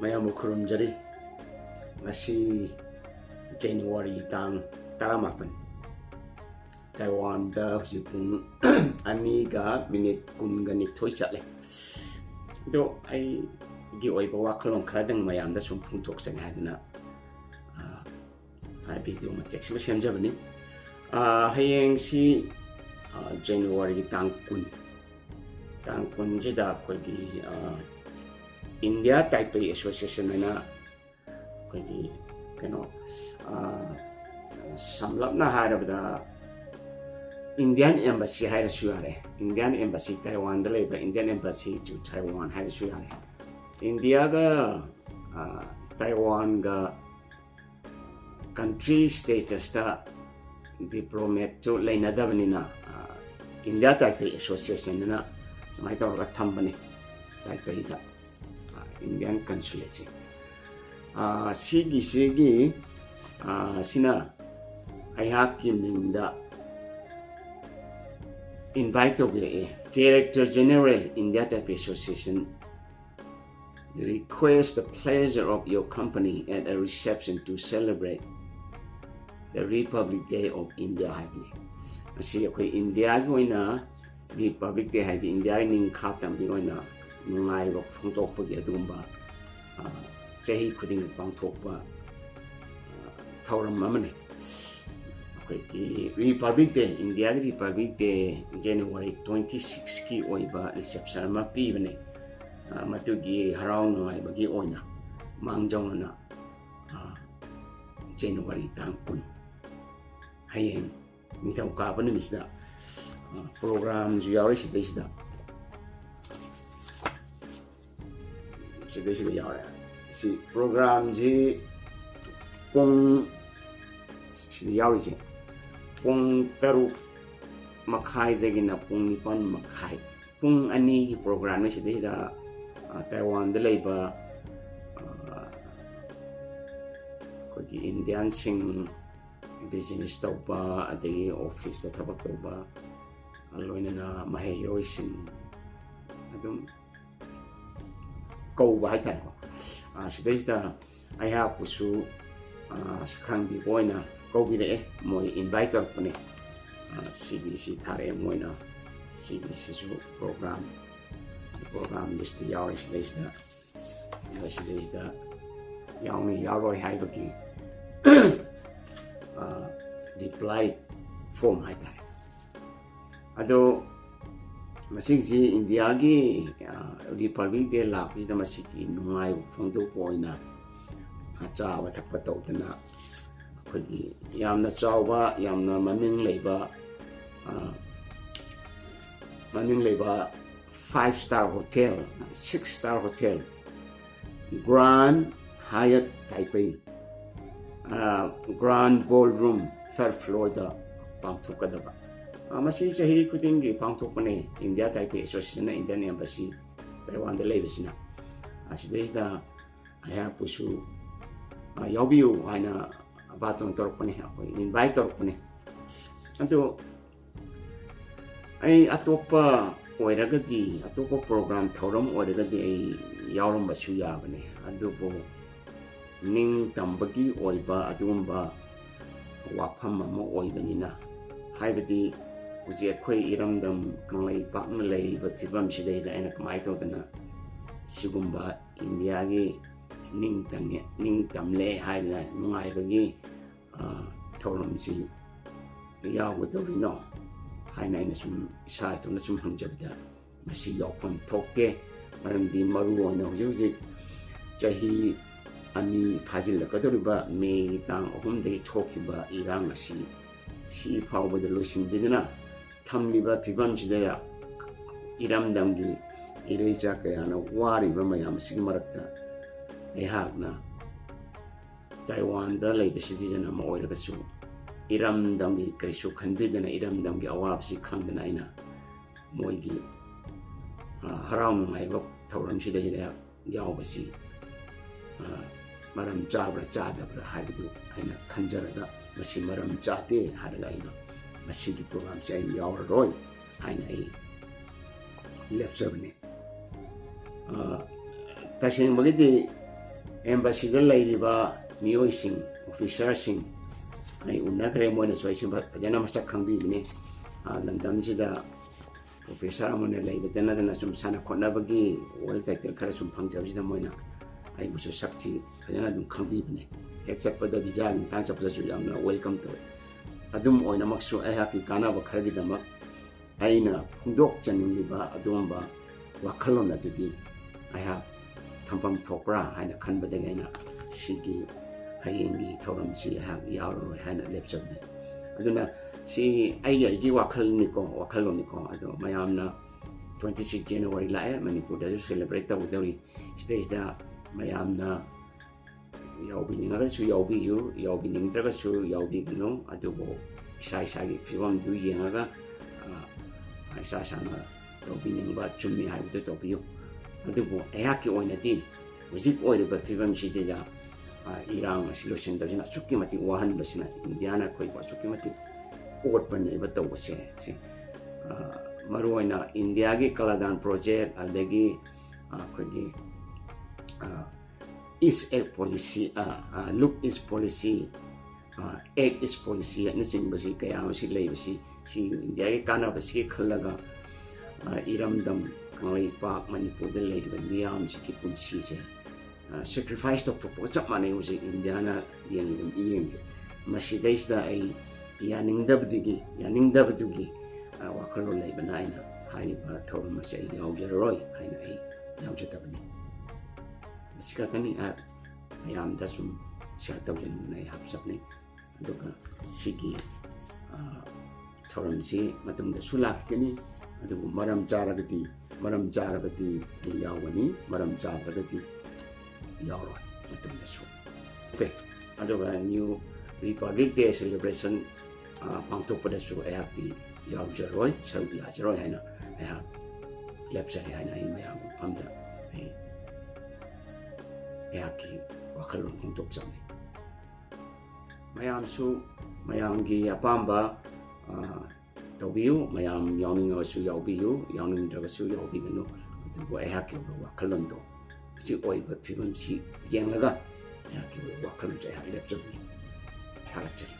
Mayamu kurumjari ngasi January tang taramapan Taiwanda hujipung aniga minute kungani thoi chatle do ai gi oiba wakalong khradang mayam da sum phungthok sang hadna ai video ma text ma semjabani hayeng si January tang kun jida ko gi India Taipei Association na kogi kano samlapna harabda Indian Embassy haira suyare Indian Embassy Taiwanda leba Indian Embassy to Taiwan haira suyare India ga Taiwan ga country status ta diplomat to lainadabnina India Taipei Association na samai ta thambani Taipei da Indian consulate sigi sina ayaki minda invite Director General India Taipei Association request the pleasure of your company at a reception to celebrate the Republic Day of India haibni asi akoi India goina Republic Day haidi India ning khatam bi goina nungai bok phongtokpagi adumba chahi khuding paangthokpa thouram amane akoi Republic Day India Republic Day January 26 ki oiba reception ma pibane matugi harau nungai bagi oina mangjongna January tangkun hayeng nitaw ka pa misda program juyawi sida sida yawe si program ji pung sida yawi ji pung taru makai dagina pung nipan makai pung ani program ni sida Taiwan da leba ko di Indian sing business tauba adagi office da tabak tauba aloina na mahayoi sing adum go ba haitang ko sida I have pusu sakang bi boina go bi de moi invite up ne CBC thare moina CBC su program list yawi sida yaojararoi haibaki reply form haitare ado masigi Indiagi Republic Day lakpi da masigi nungai phongdo poina chawa thakpa tawdana akhoi yamna chawba yamna maming leiba 5-star hotel 6-star hotel Grand Hyatt Taipei Grand Ballroom 3rd floor da paangthokadaba masi chahi kudingi paangthokpane India Taipei Association na Indian Embassy Taiwanda leibisina asideda aya pusu yabiu haina abatong torpane akoi invite torpane ado ai atopa oiragadi atopa program thouram oiragadi ai yaurambashu yabane adubo ning tambagi oiba adumba wafam ama oibanina haibadi uji akhoi iramdam kanglai pakna leiba phibam sidai da aina kamai tawdana sigumba Indiagi ning tamle haina nungai bagi thouram si yawgadawino haina ina sum isa to na sum hamjabda masi yawpam thokte maramdi maru oina hujik chahi ani phajilakadoriba me tang ahumdagi thokiba iraang asi si phawbada loisinbidana thamliba phibamsidaya iramdamgi ireja kayana wariba mayam sigi marakta aihakna Taiwanda leiba citizen ama oiragasu Iramdamgi kaisu khanbidana Iramdamgi awabsi khangdana aina moigi harau nungaiba thouram sidaya yawbasi maram chabra chadabra haidu aina khanjaraga masi maram chate haraga aina masi gi program chai yaojararoi aina ai lecture ne tasing bagidi embassy da leiriba mioising officer sing ai unakre moina soisim pajana masak khangbi bine landam sida professor amone leiba dana sum sana khona bagi world title khara sum phangjaw sida moina ai busu sakchi pajana dum khangbi bine except pada visa ni tang chapla su yamna welcome to adum oina maksu ai ha ki kana ba khagi dama aina khungdok chaningliba adumba wakhalona tudi ai ha thampam thokra haina khanbada gaina sigi hayengi thouram si ha yaojararoi haina lepchabne aduna si ai gi wakhalniko ado mayamna 26 January la Manipur da celebrate ta udari stage da mayamna yaubiningara su yaubiyu yaubiningdra su yaubigno adugo sai gi fiwam du yengaga isa sana yaubiningba chummi haibdo tobiyu adugo ehaki oinati hujik oiriba fiwam sidida iraang asi loisindabsina asukki mati wahanbasina indiana khoiba asukki mati otpaneba tawase si maruoina indiagi kaladan project adagi khogi is a policy look is policy act is policy na singbasi kaya si leibasi si indiagi kana basi khalaga iramdam kangai pak manipur da leiba miyam si ki punsi je sacrifice to chap mane usi indiana yang masidais da ai yaningdabdugi wakalo leiba na ina haiba thouram masai yaojararoi haina ai yaojatabani sikakani ayam da sum siatawlen nai hapsapne aduga sigi thouram si matam da sulakani adugu maram charagati yawani maram charagati yaoroi matam da su okay aduga new Republic Day celebration paangthokpa da su ayakti yaojararoi saudi yaojararoi haina ayak lepsari haina ai mayam pamda ayaki wakalon untuk jami mayam su mayamgi apamba tobiu mayam yawning su yawbiu yawning dra su yawbigano bu ayaki wakalon do si oiba phibam si yenglaga ayaki wakalon ja lepjabi harachari